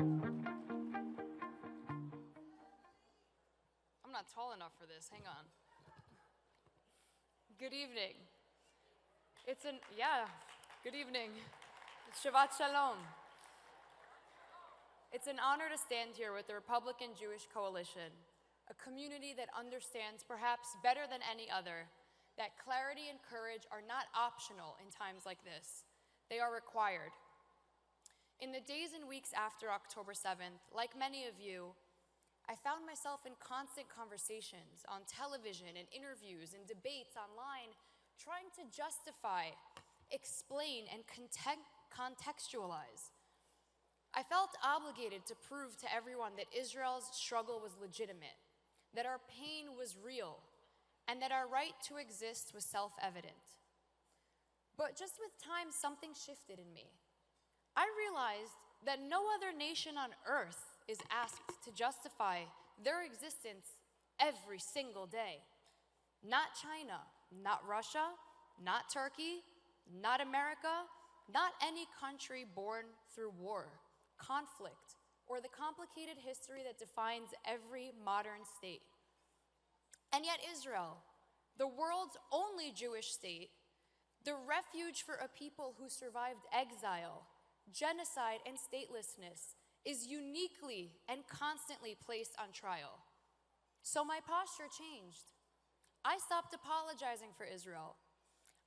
I'm not tall enough for this, hang on. Good evening. Good evening. Shabbat Shalom. It's an honor to stand here with the Republican Jewish Coalition, a community that understands perhaps better than any other that clarity and courage are not optional in times like this. They are required. In the days and weeks after October 7th, like many of you, I found myself in constant conversations on television and interviews and debates online, trying to justify, explain, and contextualize. I felt obligated to prove to everyone that Israel's struggle was legitimate, that our pain was real, and that our right to exist was self-evident. But just with time, something shifted in me. I realized that no other nation on earth is asked to justify their existence every single day. Not China, not Russia, not Turkey, not America, not any country born through war, conflict, or the complicated history that defines every modern state. And yet Israel, the world's only Jewish state, the refuge for a people who survived exile, genocide, and statelessness, is uniquely and constantly placed on trial. So my posture changed. I stopped apologizing for Israel.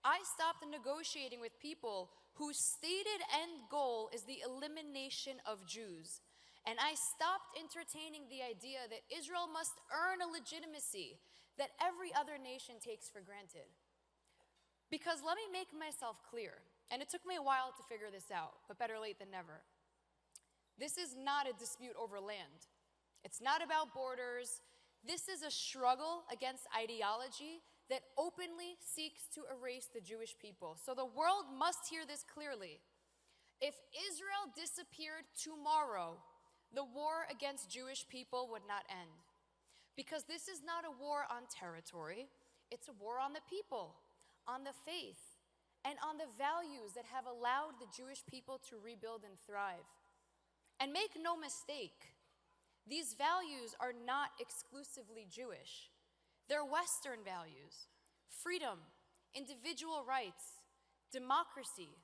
I stopped negotiating with people whose stated end goal is the elimination of Jews. And I stopped entertaining the idea that Israel must earn a legitimacy that every other nation takes for granted. Because let me make myself clear, and it took me a while to figure this out, but better late than never. This is not a dispute over land. It's not about borders. This is a struggle against ideology that openly seeks to erase the Jewish people. So the world must hear this clearly. If Israel disappeared tomorrow, the war against Jewish people would not end. Because this is not a war on territory, it's a war on the people, on the faith, and on the values that have allowed the Jewish people to rebuild and thrive. And make no mistake, these values are not exclusively Jewish. They're Western values: freedom, individual rights, democracy,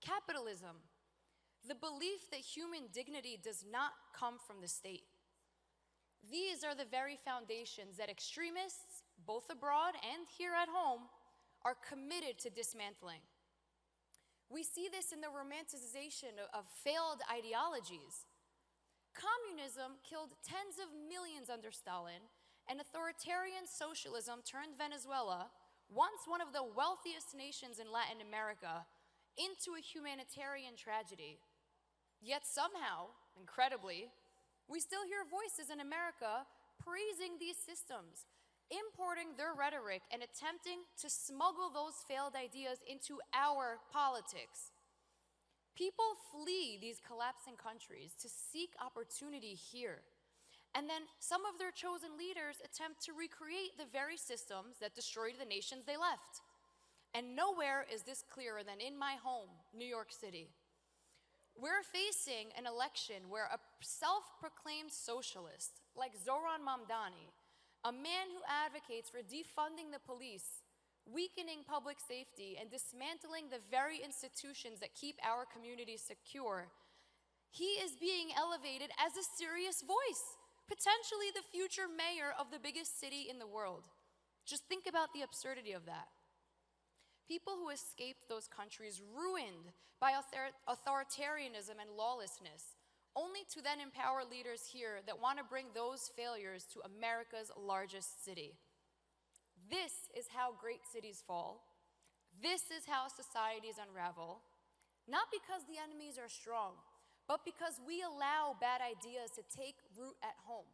capitalism, the belief that human dignity does not come from the state. These are the very foundations that extremists, both abroad and here at home, are committed to dismantling. We see this in the romanticization of failed ideologies. Communism killed tens of millions under Stalin, and authoritarian socialism turned Venezuela, once one of the wealthiest nations in Latin America, into a humanitarian tragedy. Yet somehow, incredibly, we still hear voices in America praising these systems, importing their rhetoric and attempting to smuggle those failed ideas into our politics. People flee these collapsing countries to seek opportunity here. And then some of their chosen leaders attempt to recreate the very systems that destroyed the nations they left. And nowhere is this clearer than in my home, New York City. We're facing an election where a self-proclaimed socialist like Zoran Mamdani, a man who advocates for defunding the police, weakening public safety, and dismantling the very institutions that keep our communities secure, he is being elevated as a serious voice, potentially the future mayor of the biggest city in the world. Just think about the absurdity of that. People who escaped those countries ruined by authoritarianism and lawlessness, only to then empower leaders here that want to bring those failures to America's largest city. This is how great cities fall. This is how societies unravel, not because the enemies are strong, but because we allow bad ideas to take root at home.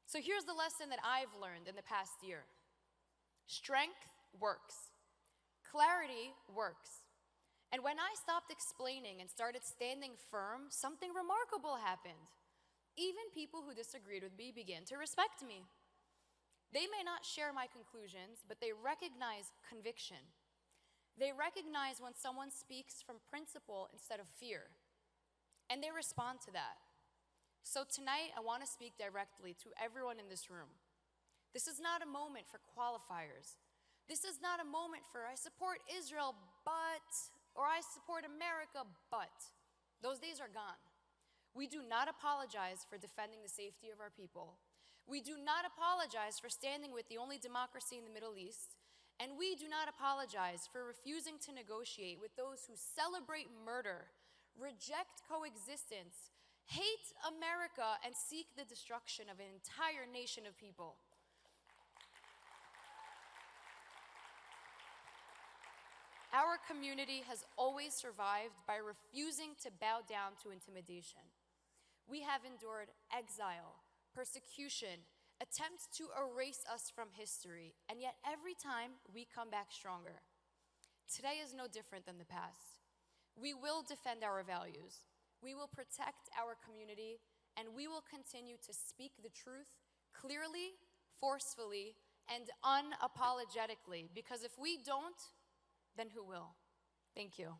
So here's the lesson that I've learned in the past year. Strength works. Clarity works. And when I stopped explaining and started standing firm, something remarkable happened. Even people who disagreed with me began to respect me. They may not share my conclusions, but they recognize conviction. They recognize when someone speaks from principle instead of fear. And they respond to that. So tonight, I want to speak directly to everyone in this room. This is not a moment for qualifiers. This is not a moment for, I support Israel, but, or I support America, but. Those days are gone. We do not apologize for defending the safety of our people. We do not apologize for standing with the only democracy in the Middle East. And we do not apologize for refusing to negotiate with those who celebrate murder, reject coexistence, hate America, and seek the destruction of an entire nation of people. Our community has always survived by refusing to bow down to intimidation. We have endured exile, persecution, attempts to erase us from history, and yet every time we come back stronger. Today is no different than the past. We will defend our values, we will protect our community, and we will continue to speak the truth clearly, forcefully, and unapologetically, because if we don't, then who will? Thank you.